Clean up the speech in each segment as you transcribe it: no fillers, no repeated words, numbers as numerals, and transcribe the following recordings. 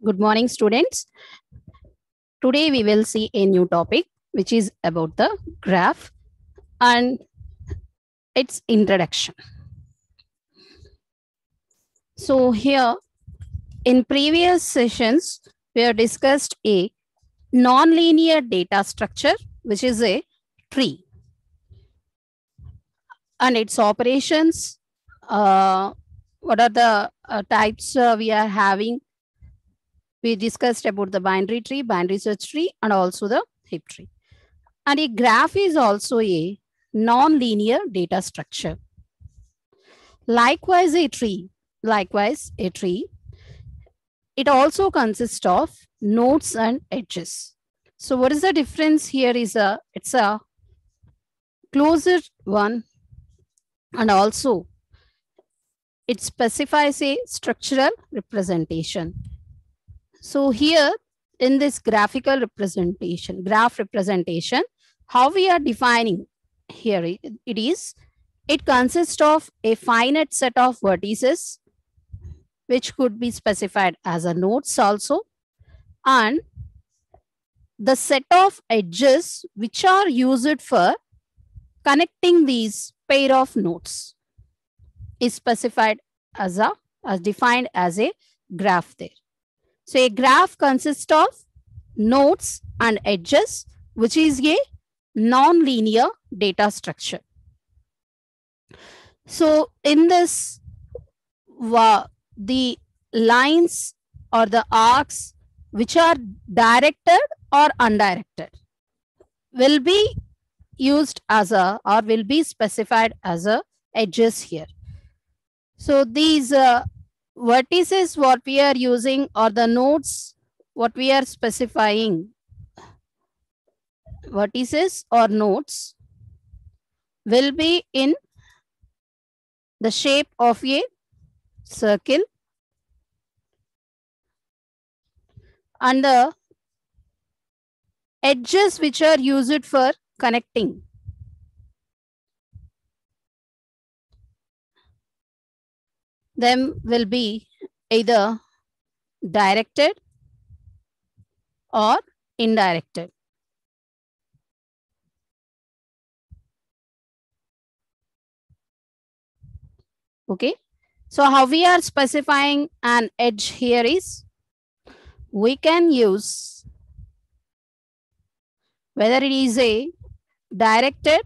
Good morning, students. Today we will see a new topic, which is about the graph and its introduction. So here, in previous sessions, we have discussed a non-linear data structure, which is a tree, and its operations. What are the types we are having? We discussed about the binary tree, binary search tree, and also the heap tree. And a graph is also a non-linear data structure. Likewise, a tree, it also consists of nodes and edges. So what is the difference here is it's a closer one, and also it specifies a structural representation. So here in this graph representation, how we are defining here it consists of a finite set of vertices, which could be specified as a nodes also, and the set of edges which are used for connecting these pair of nodes is specified as defined as a graph there. So a graph consists of nodes and edges, which is a non-linear data structure. So in this, the lines or the arcs which are directed or undirected will be used as or will be specified as edges here. So these vertices what we are using, or the nodes what we are specifying, vertices or nodes will be in the shape of a circle, and the edges which are used for connecting them will be either directed or indirected. Okay, so how we are specifying an edge here is, we can use whether it is a directed,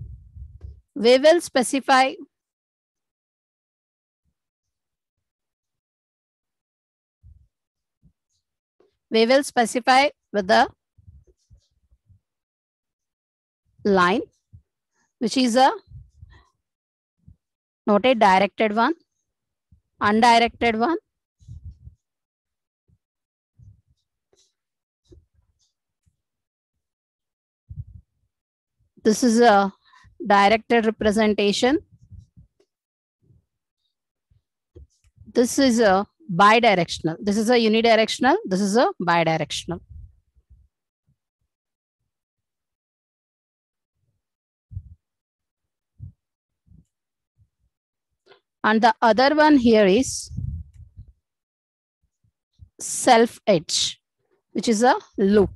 we will specify with the line, which is not a directed one, undirected one, this is a directed representation, this is a bidirectional, this is a unidirectional, this is a bidirectional. And the other one here is self edge, which is a loop.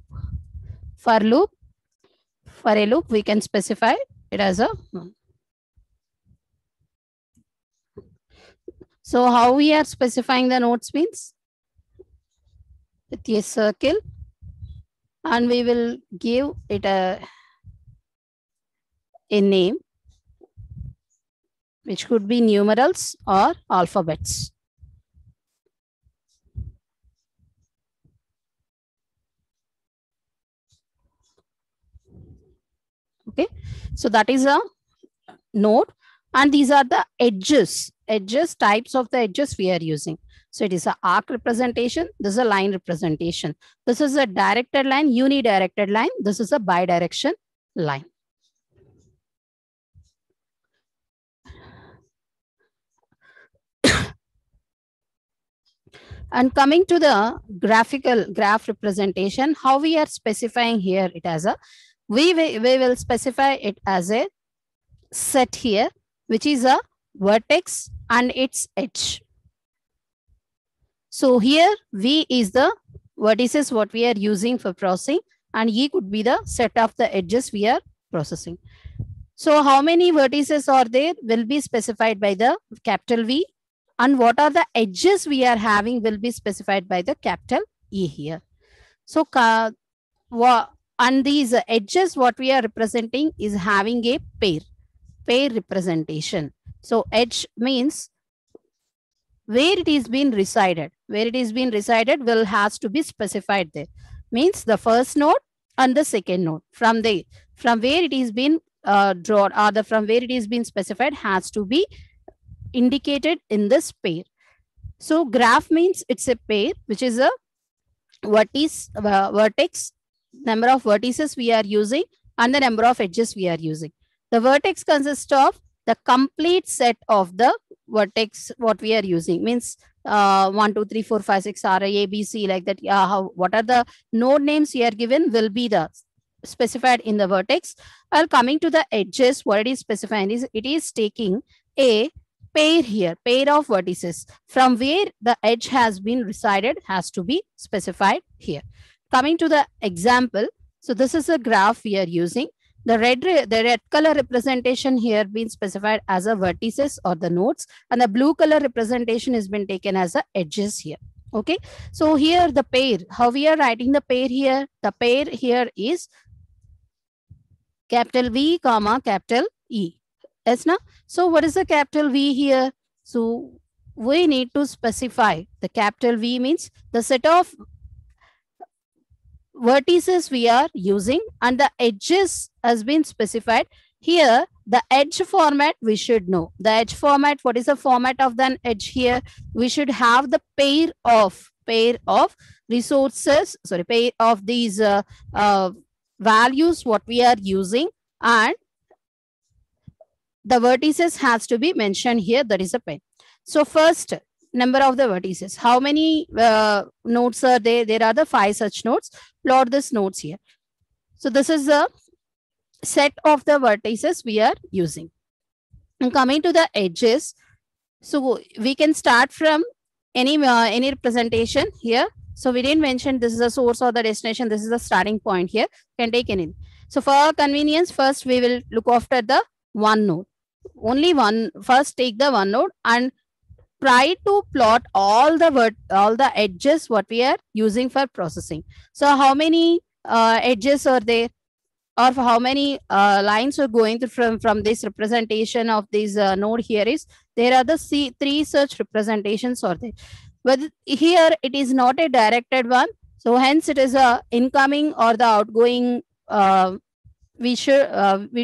For a loop, we can specify it as a. So how we are specifying the nodes means with a circle, and we will give it a name, which could be numerals or alphabets. Okay, so that is a node, and these are the edges types of the edges we are using. So it is an arc representation, this is a line representation, this is a directed line, unidirected line, this is a bidirection line. And coming to the graph representation, how we are specifying here it as a, we will specify it as a set here, which is a vertex and its edge. So here V is the vertices what we are using for processing, and E could be the set of the edges we are processing. So how many vertices are there will be specified by the capital V, and what are the edges we are having will be specified by the capital E here. So and these edges what we are representing is having a pair representation. So edge means where it is being resided. Where it is being resided will has to be specified there. Means the first node and the second node. From where it is being drawn, or from where it is being specified has to be indicated in this pair. So graph means it's a pair, which is a vertex, number of vertices we are using, and the number of edges we are using. The vertex consists of the complete set of the vertex what we are using. Means 1, 2, 3, 4, 5, 6, R, A, B, C, like that. What are the node names we are given will be the specified in the vertex. While coming to the edges, what it is specifying is it is taking a pair here, pair of vertices. From where the edge has been resided has to be specified here. Coming to the example, so this is a graph we are using. The red color representation here being specified as a vertices or the nodes, and the blue color representation has been taken as the edges here. Okay, so here the pair, how we are writing the pair here? The pair here is capital V comma capital E. Yes, na? So what is the capital V here? So we need to specify the capital V means the set of vertices we are using, and the edges has been specified. Here the edge format we should know. The edge format, what is the format of the edge here? We should have the pair of resources, sorry, pair of these values what we are using, and the vertices has to be mentioned here. That is a pair. So first, number of the vertices. How many nodes are there? There are the 5 such nodes. Plot this nodes here. So this is the set of the vertices we are using. And coming to the edges, so we can start from any representation here. So we didn't mention this is the source or the destination. This is the starting point here. Can take any. So for our convenience, first we will look after the one node. Only one. First take the one node and try to plot all the edges what we are using for processing. So how many edges are there, or how many lines are going through from this representation of this node here is there are the 3 such representations are there. But here it is not a directed one, so hence it is a incoming or the outgoing. We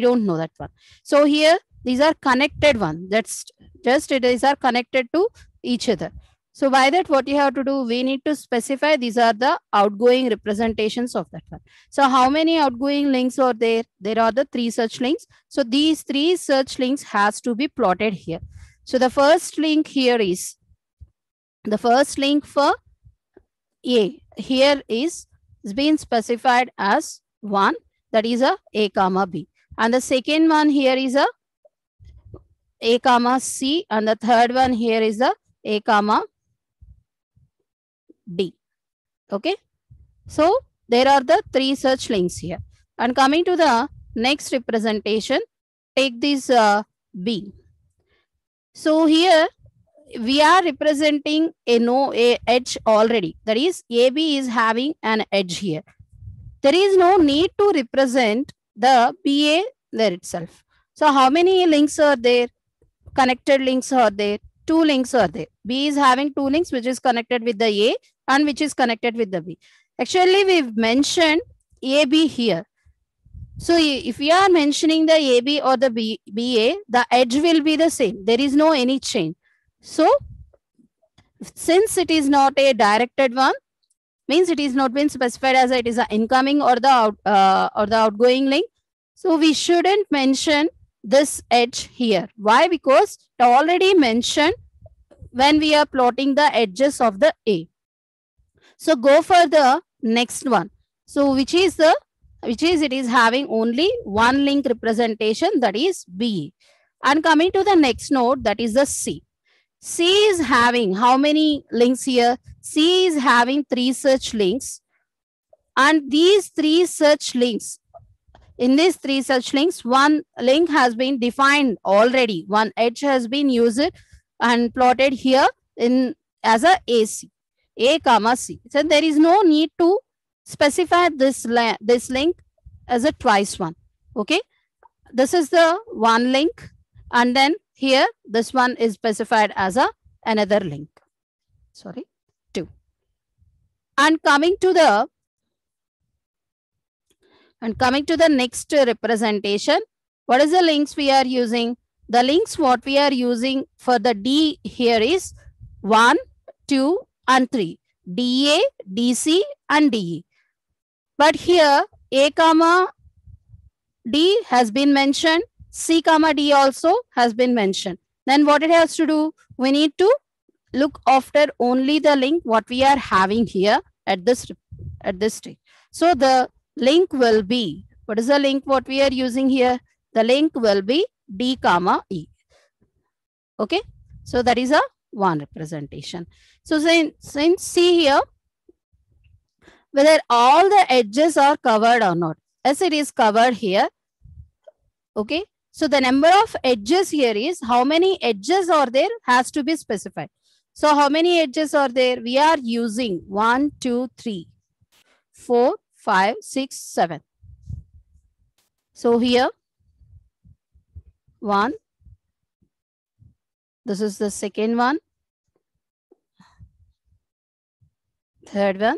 don't know that one. So here these are connected one. That's just these are connected to each other. So by that, what you have to do, we need to specify these are the outgoing representations of that one. So how many outgoing links are there? There are the 3 such links. So these 3 such links has to be plotted here. So the first link here is the first link for A. Here is being specified as 1. That is a comma B. And the second one here is A comma C. And the third one here is A comma D. Okay. So there are the 3 such links here. And coming to the next representation, take this B. So here we are representing a edge already. That is AB is having an edge here. There is no need to represent the BA there itself. So how many links are there? Connected links are there. 2 links are there. B is having 2 links which is connected with the A and which is connected with the B. Actually, we've mentioned AB here. So if we are mentioning the AB or the BA, the edge will be the same. There is no any change. So since it is not a directed one, means it is not been specified as it is an incoming or the outgoing link. So we shouldn't mention this edge here. Why? Because it already mentioned when we are plotting the edges of the A. So go for the next one. So it is having only 1 link representation, that is B. And coming to the next node, that is the C. C is having how many links here? C is having 3 such links, and these 3 such links, in these 3 such links, one link has been defined already. One edge has been used and plotted here in as a AC, A comma C. So there is no need to specify this link as a twice one. Okay, this is the one link, and then here this one is specified as a another link. Sorry, 2. And coming to the next representation, what is the links we are using? The links what we are using for the D here is 1, 2 and 3. DA, DC and DE. But here A comma D has been mentioned. C comma D also has been mentioned. Then what it has to do? We need to look after only the link what we are having here at this stage. So the link will be, what is the link what we are using here? The link will be D comma E. Okay, so that is a one representation. So since see here whether all the edges are covered or not. As it is covered here. Okay, so the number of edges here is how many edges are there has to be specified. So how many edges are there? We are using 1, 2, 3, 4, 5, 6, 7. So here 1. This is the second one. Third one.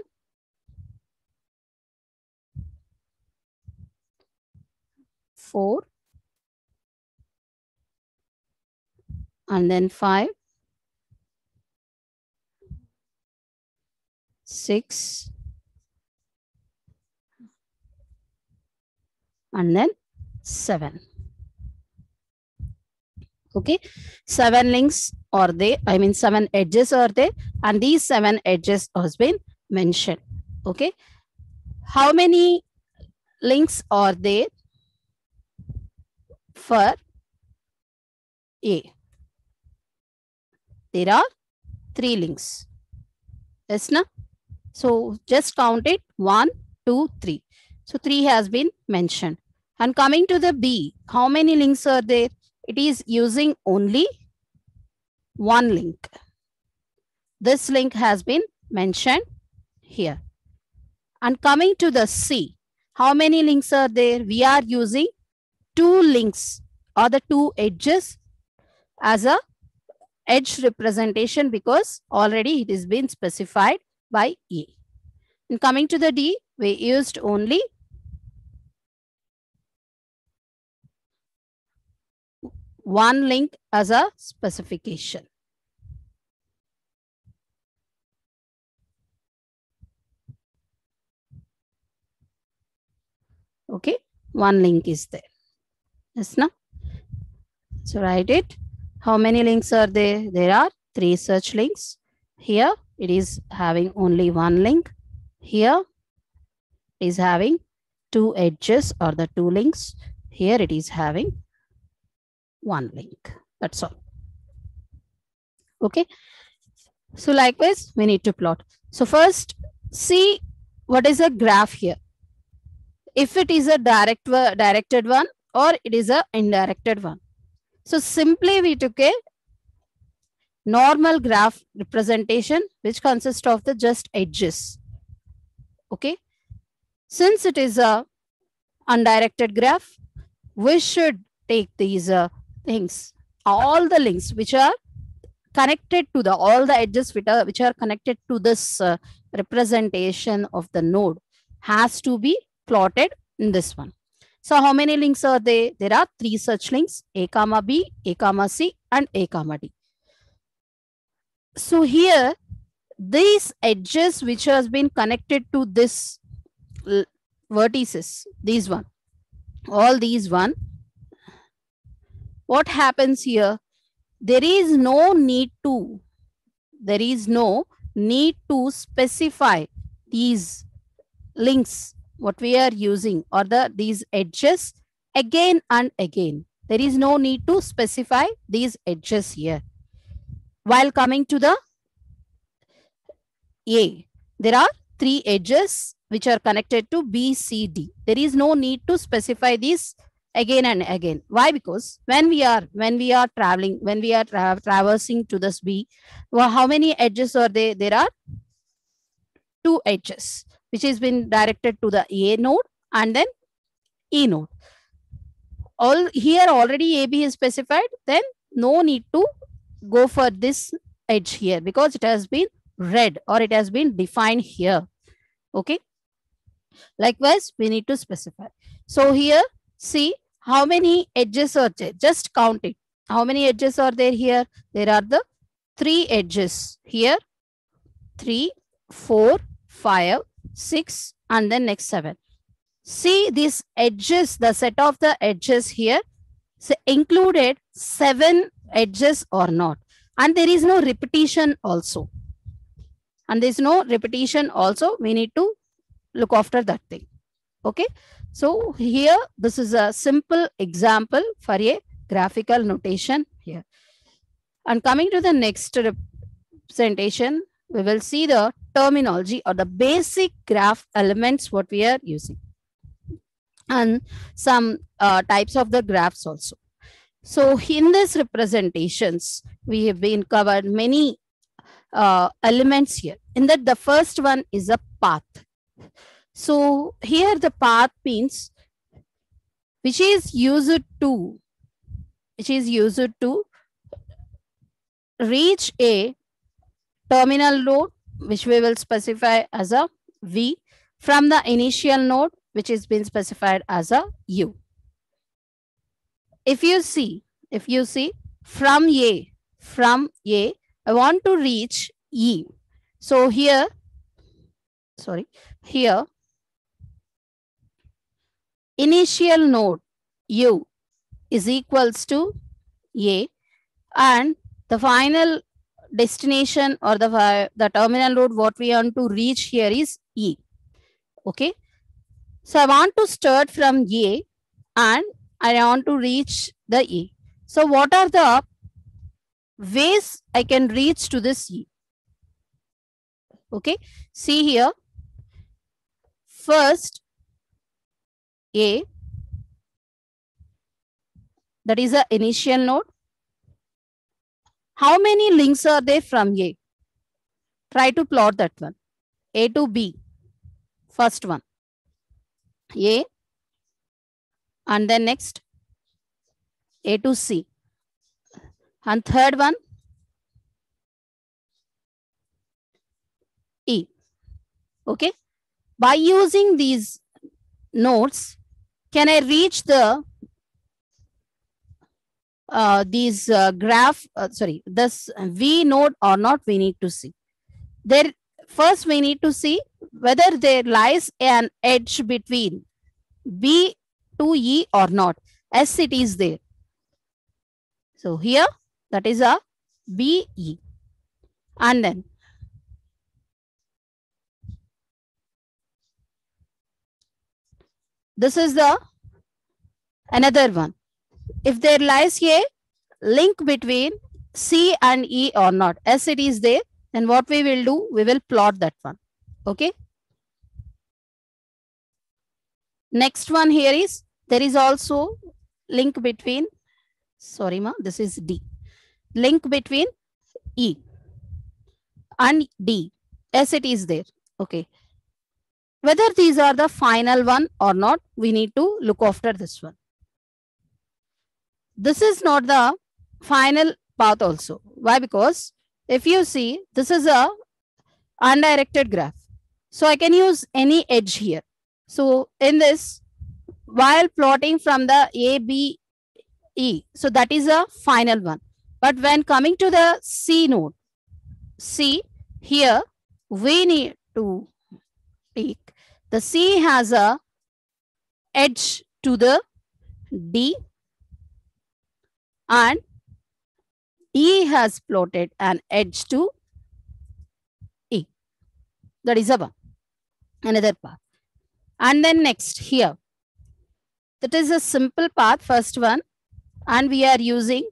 4. And then 5. 6. And then 7. Okay, 7 links are there. I mean 7 edges are there, and these 7 edges has been mentioned. Okay, how many links are there for A? There are 3 links. Yes, na? So just count it 1, 2, 3. So 3 has been mentioned. And coming to the B, how many links are there? It is using only 1 link. This link has been mentioned here. And coming to the C, how many links are there? We are using 2 links or the 2 edges as a edge representation because already it is been specified by A. And coming to the D, we used only 1 link as a specification. Okay, 1 link is there. Yes, na? So write it. How many links are there? There are 3 such links. Here it is having only 1 link. Here it is having 2 edges or the 2 links. Here it is having 1 link. That's all. Okay. So likewise, we need to plot. So first, see what is a graph here. If it is a directed one or it is a indirected one. So simply we took a normal graph representation which consists of the just edges. Okay. Since it is a undirected graph, we should take these things, all the links which are connected to the, all the edges which are connected to this representation of the node has to be plotted in this one. So how many links are there? There are 3 such links, A comma B, A comma C and A comma D. So here these edges which has been connected to this vertices, these one, all these one, what happens here? There is no need to specify these links what we are using or these edges again and again. There is no need to specify these edges here. While coming to the A. There are 3 edges which are connected to B, C, D. There is no need to specify these again and again. Why? Because when we are traveling, when we are traversing to this B, well, how many edges are there? There are 2 edges which has been directed to the A node and then E node. All here already AB is specified, then no need to go for this edge here because it has been read or it has been defined here. Okay. Likewise, we need to specify. So here, see how many edges are there. Just count it. How many edges are there here? There are the 3 edges here. 3, 4, 5, 6, and then next 7. See these edges, the set of the edges here, so included 7 edges or not. And there is no repetition also. And there is no repetition also. We need to look after that thing. Okay. So here, this is a simple example for a graphical notation here. And coming to the next representation, we will see the terminology or the basic graph elements what we are using. And some types of the graphs also. So in this representations, we have been covered many elements here. In that, the first one is a path. So here the path means which is used to reach a terminal node, which we will specify as a V, from the initial node, which is been specified as a U. If you see from A, I want to reach E. So here, initial node U is equals to A, and the final destination or the terminal node what we want to reach here is E. Okay. So I want to start from A and I want to reach the E. So what are the ways I can reach to this E? Okay. See here. First, A, that is the initial node. How many links are there from A? Try to plot that one. A to B. First one. A. And then next. A to C. And third one. E. Okay. By using these nodes, can I reach the this V node or not? We need to see. There, first we need to see whether there lies an edge between B to E or not. As it is there. So here that is a BE. And then this is the another one. If there lies a link between C and E or not, as it is there, then what we will do, we will plot that one. Okay. Next one here is, there is also link between, sorry ma, this is D. Link between E and D, as it is there. Okay. Whether these are the final one or not, we need to look after this one. This is not the final path also. Why? Because if you see, this is a undirected graph. So I can use any edge here. So in this, while plotting from the A, B, E, so that is a final one. But when coming to the C node, C, here we need to take, the C has a edge to the D, and E has plotted an edge to E. That is a one, another path. And then next here, that is a simple path, first one, and we are using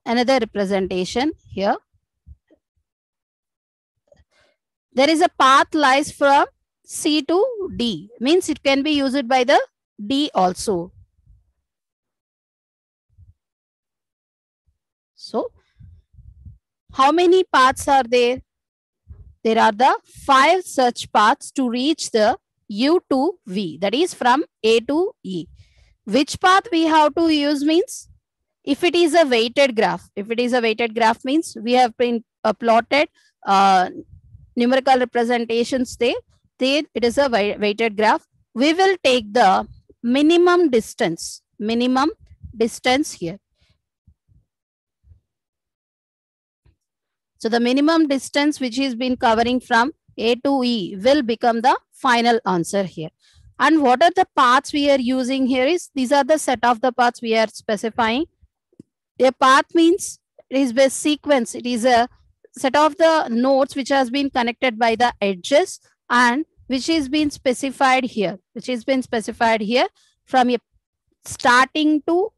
another representation here. There is a path lies from C to D. Means it can be used by the D also. So, how many paths are there? There are the 5 such paths to reach the U to V. That is from A to E. Which path we have to use means, if it is a weighted graph, means we have been plotted numerical representations there. It is a weighted graph. We will take the minimum distance here. So the minimum distance which is been covering from A to E will become the final answer here. And what are the paths we are using here is, these are the set of the paths we are specifying. A path means it is a sequence. It is a set of the nodes which has been connected by the edges and which is been specified here, from a starting to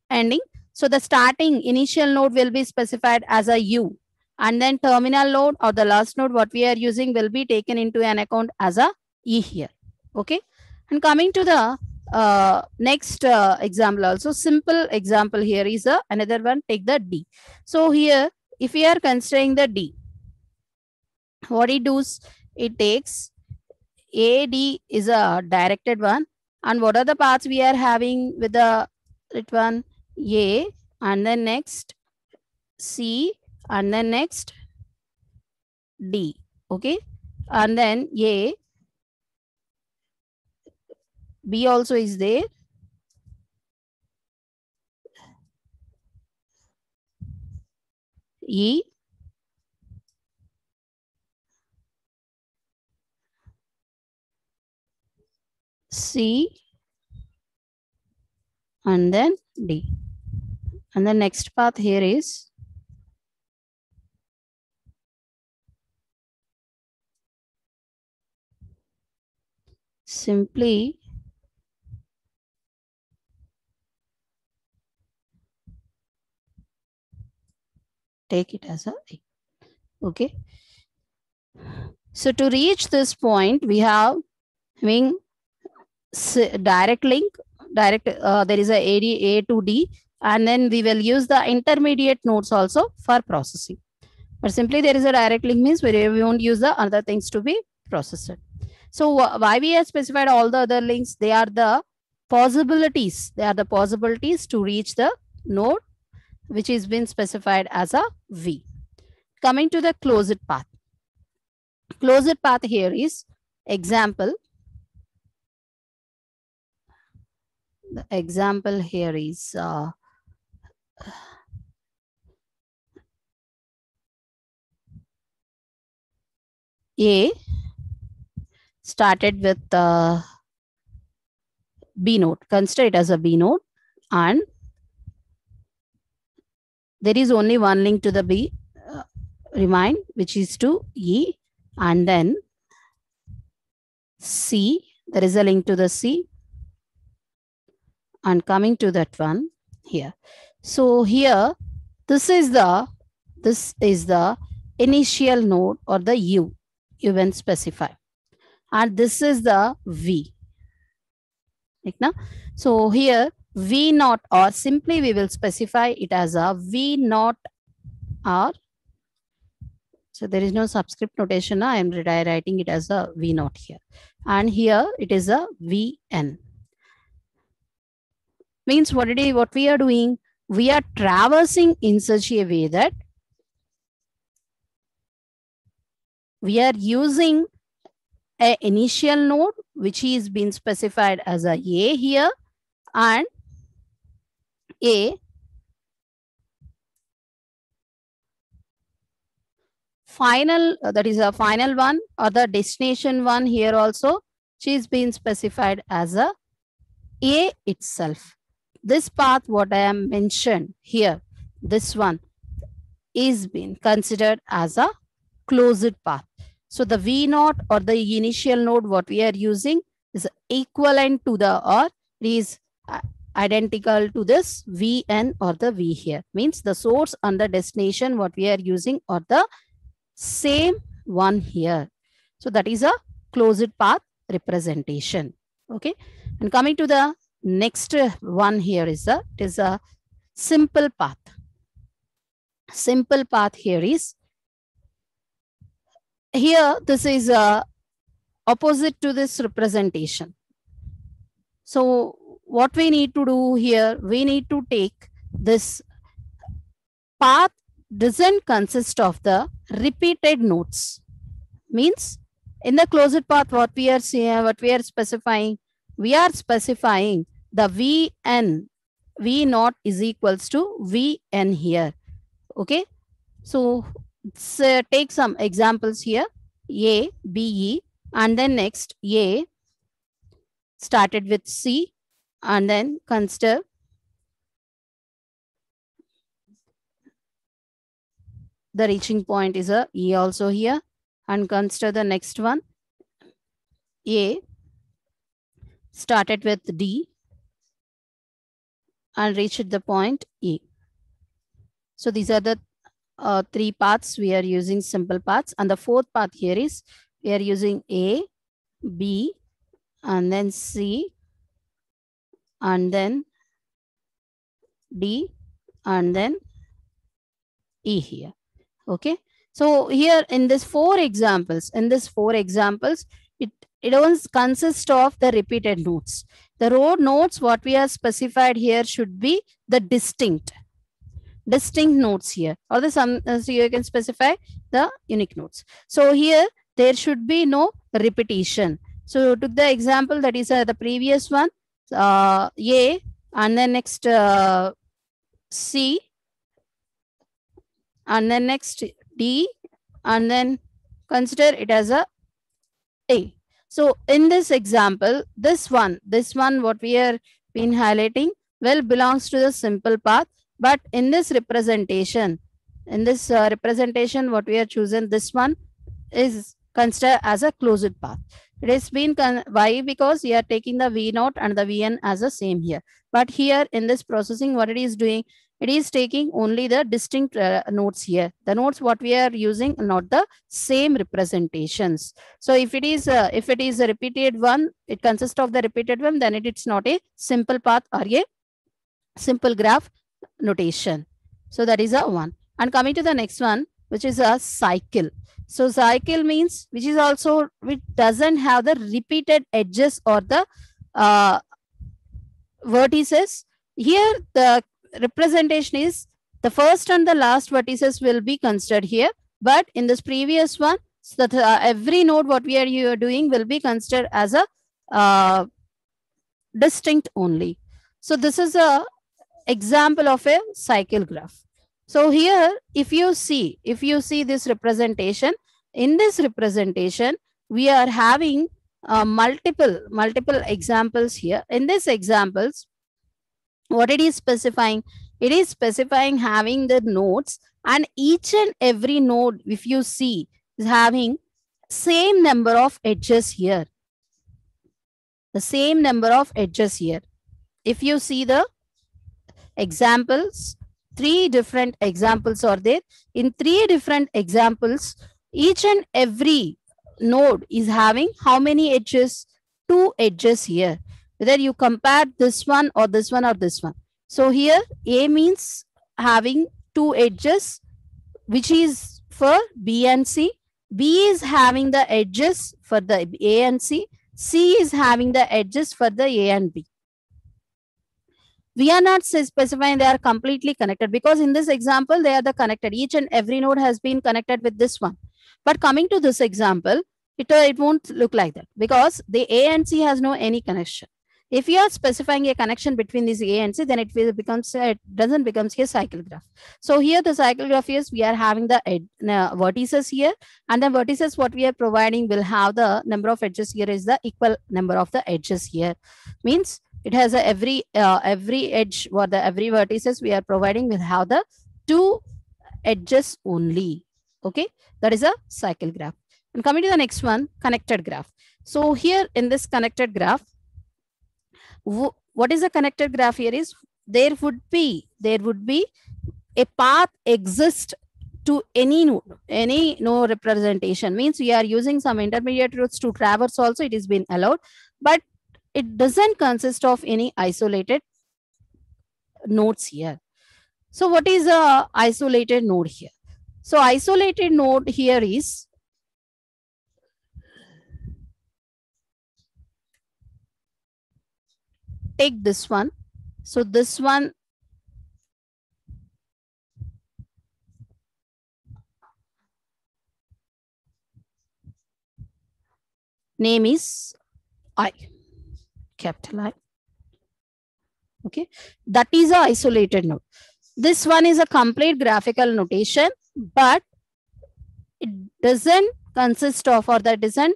ending. So the starting initial node will be specified as a U, and then terminal node or the last node what we are using will be taken into an account as a E here. Okay. And coming to the next example, also simple example here is another one. Take the D. So here, if we are considering the D, what it does, it takes AD is a directed one. And what are the paths we are having with the one? A, and then next C, and then next D. Okay. And then A, B also is there. E, C, and then D. And the next path here is simply take it as a A. Okay. So to reach this point, we have having direct link, there is a A to D, and then we will use the intermediate nodes also for processing. But simply there is a direct link means we won't use the other things to be processed. So why we have specified all the other links? They are the possibilities. To reach the node which is been specified as a V. Coming to the closed path. Closed path here is example. The example here is A started with B node. Consider it as a B node, and there is only one link to the B remain, which is to E, and then C. There is a link to the C, and coming to that one here. So here, this is the initial node or the U when specify, and this is the V. Like now, so here V naught, or simply we will specify it as a V naught R. So there is no subscript notation. I am rewriting it as a V naught here, and here it is a Vn. Means what we are doing? We are traversing in such a way that we are using an initial node which is being specified as a here, and a final, that is a final one, or the destination one here also, which is being specified as a itself. This path what I am mentioned here, this one is being considered as a closed path. So the V naught or the initial node what we are using is equivalent to the, or is identical to this Vn or the V here. Means the source and the destination what we are using are the same one here. So that is a closed path representation. Okay. And coming to the next one here is it is a simple path. Simple path here is, here this is opposite to this representation. So what we need to do here, we need to take this path doesn't consist of the repeated nodes. Means in the closed path, what we are seeing, what we are specifying the Vn, V naught is equals to Vn here. Okay. So take some examples here. A, B, E, and then next A started with C, and then consider the reaching point is a E also here, and consider the next one. A started with D and reached the point E. So these are the three paths we are using, simple paths. And the fourth path here is we are using A, B, and then C, and then D, and then E here. Okay. So here in this four examples, it only consists of the repeated nodes. The row nodes what we have specified here should be the distinct nodes here, or the some, so you can specify the unique nodes. So here there should be no repetition. So took the example that is the previous one, A, and then next C, and then next D, and then consider it as a A. So in this example, this one what we are been highlighting well belongs to the simple path. But in this representation, what we are chosen, this one is considered as a closed path. It has been, why? Because we are taking the V naught and the Vn as the same here. But here in this processing, what it is doing, it is taking only the distinct nodes here. The nodes what we are using, not the same representations. So if it is a repeated one, it consists of the repeated one, then it's not a simple path or a simple graph notation. So that is a one. And coming to the next one, which is a cycle. So cycle means which doesn't have the repeated edges or the vertices. Here the representation is the first and the last vertices will be considered here. But in this previous one, so that every node what we are doing will be considered as a distinct only. So this is a example of a cycle graph. So here, if you see this representation, in this representation, we are having multiple examples here. In these examples, what it is specifying? It is specifying having the nodes, and each and every node, if you see, is having same number of edges here. The same number of edges here. If you see the examples, 3 different examples are there. In 3 different examples, each and every node is having how many edges? 2 edges here. Whether you compare this one or this one or this one. So here A means having 2 edges, which is for B and C. B is having the edges for the A and C. C is having the edges for the A and B. We are not specifying they are completely connected, because in this example, they are the connected. Each and every node has been connected with this one. But coming to this example, it won't look like that, because the A and C has no any connection. If you are specifying a connection between these A and C, then it doesn't become a cycle graph. So here the cycle graph is, we are having the vertices here, and the vertices what we are providing will have the number of edges here is the equal number of the edges here. Means it has every edge or every vertices we are providing will have the 2 edges only. Okay, that is a cycle graph. And coming to the next one, connected graph. So here in this connected graph, what is a connected graph here is, there would be a path exist to any node representation. Means we are using some intermediate routes to traverse also, it is been allowed, but it doesn't consist of any isolated nodes here. So what is a isolated node here? So isolated node here is take this one. So this one name is I, capital I. Okay, that is a isolated node. This one is a complete graphical notation, but it doesn't consist of, or that doesn't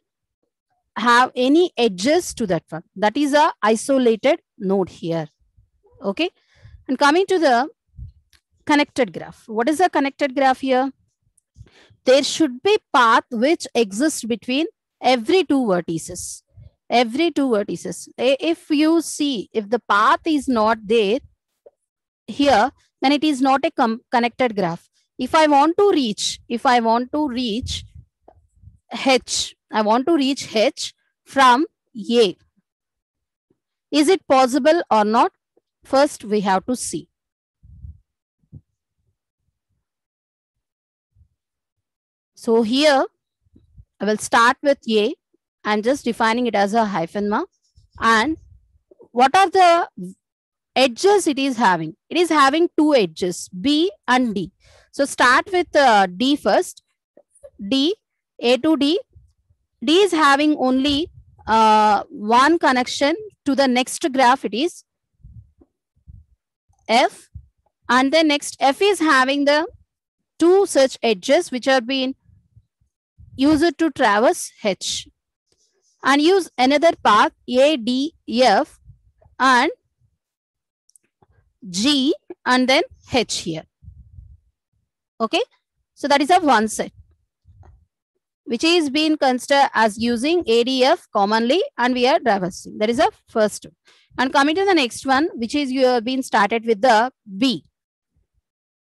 have any edges to that one. That is a isolated node here. Okay, and coming to the connected graph. What is a connected graph here? There should be path which exists between every two vertices. Every two vertices. If you see, if the path is not there here, then it is not a connected graph. If I want to reach H, I want to reach H from A. Is it possible or not? First, we have to see. So here, I will start with A. I'm just defining it as a hyphen mark. And what are the edges it is having? It is having two edges, B and D. So start with D first. D, A to D. D is having only one connection to the next graph, it is F. And then next F is having the two such edges which are being used to traverse H. And use another path A, D, F and G and then H here. Okay, so that is a one set which is being considered as using ADF commonly, and we are traversing. That is the first one. And coming to the next one, which is you have been started with the B.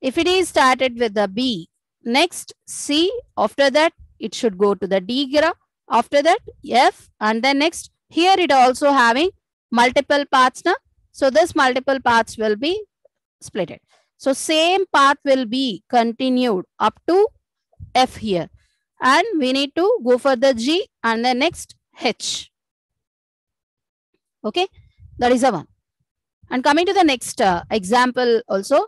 If it is started with the B, next C, after that it should go to the D graph, after that F, and then next here it also having multiple paths now. So this multiple paths will be splitted. So same path will be continued up to F here. And we need to go for the G and the next H. Okay, that is a one. And coming to the next example also,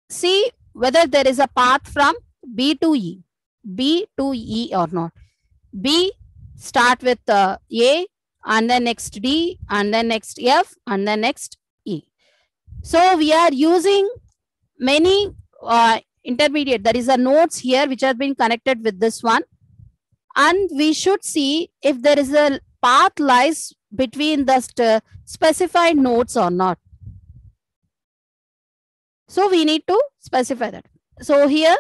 see whether there is a path from B to E or not. B start with A and then next D and then next F and then next E. So we are using many intermediate, that is a nodes here which have been connected with this one, and we should see if there is a path lies between the specified nodes or not. So we need to specify that. So here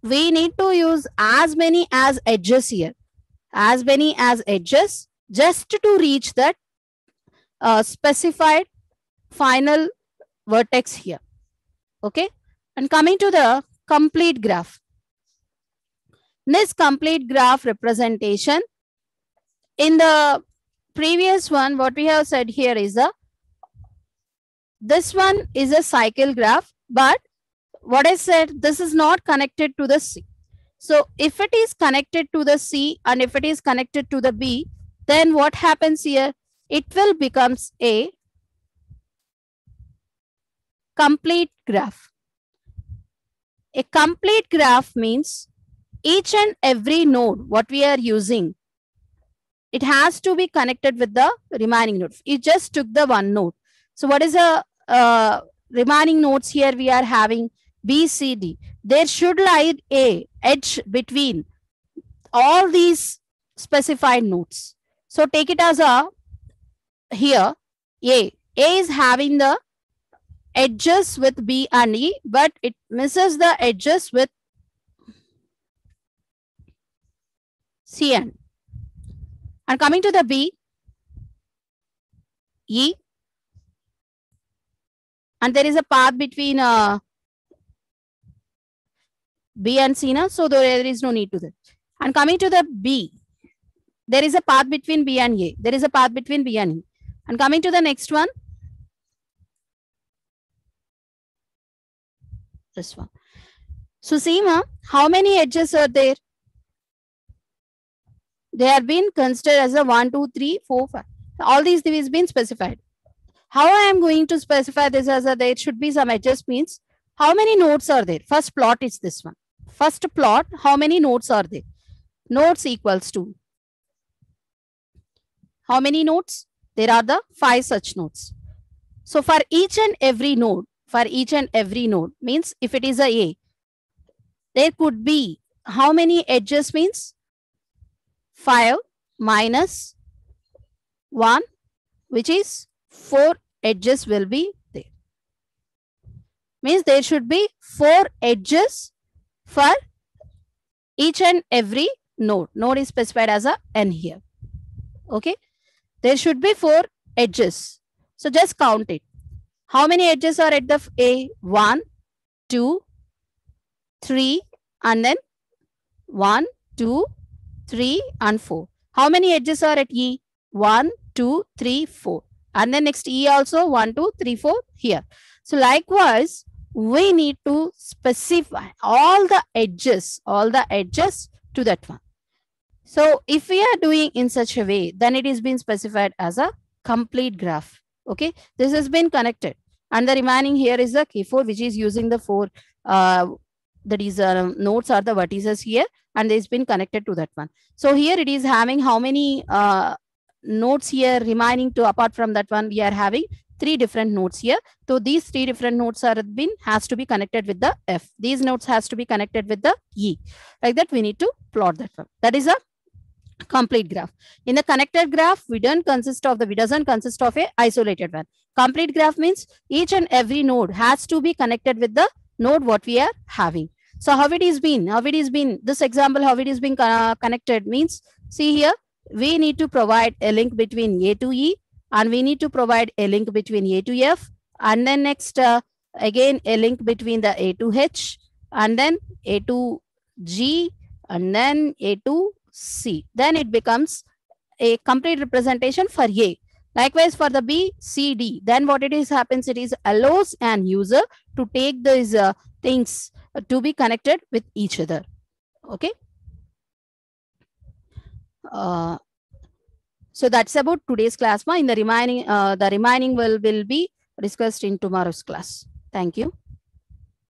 we need to use as many as edges here, as many as edges, just to reach that specified final vertex here. Okay, and coming to the complete graph. This complete graph representation, in the previous one, what we have said here is this one is a cycle graph, but what I said, this is not connected to the C. So if it is connected to the C and if it is connected to the B, then what happens here? It will becomes a complete graph. A complete graph means each and every node what we are using, it has to be connected with the remaining nodes. It just took the one node. So what is the remaining nodes here? We are having B, C, D. There should lie a edge between all these specified nodes. So take it as a here A. A is having the edges with B and E, but it misses the edges with C and. And coming to the B, E, and there is a path between B and C now, so there is no need to that. And coming to the B, there is a path between B and A. There is a path between B and E. And coming to the next one, this one. So see, ma, how many edges are there? They have been considered as a 1, 2, 3, 4, 5. All these things been specified. How I am going to specify this as a there should be some edges means how many nodes are there? First plot is this one. First plot, how many nodes are there? Nodes equals to how many nodes? There are the 5 such nodes. So for each and every node, means if it is a, there could be how many edges means 5 minus 1, which is 4 edges will be there. Means there should be 4 edges for each and every node. Node is specified as a n here. Okay. There should be 4 edges. So just count it. How many edges are at the A? 1, 2, 3, and then 1, 2, 3, and 4. How many edges are at E? 1, 2, 3, 4. And then next E also 1, 2, 3, 4 here. So likewise, we need to specify all the edges to that one. So if we are doing in such a way, then it is being specified as a complete graph. Okay, this has been connected. And the remaining here is the K4, which is using the 4 that is nodes are the vertices here, and it's been connected to that one. So here it is having how many nodes here remaining to apart from that one. We are having 3 different nodes here. So these 3 different nodes are has to be connected with the F. These nodes has to be connected with the E. Like that, we need to plot that one. That is a complete graph. In the connected graph, we doesn't consist of a isolated one. Complete graph means each and every node has to be connected with the node what we are having. So how it is been, this example, how it is being connected means, see here, we need to provide a link between A to E, and we need to provide a link between A to F, and then next again a link between the A to H, and then A to G, and then A to C. Then it becomes a complete representation for A. Likewise for the B, C, D. Then what it is happens, it is allows an user to take these things to be connected with each other. Okay. So that's about today's class. In the remaining will be discussed in tomorrow's class. Thank you.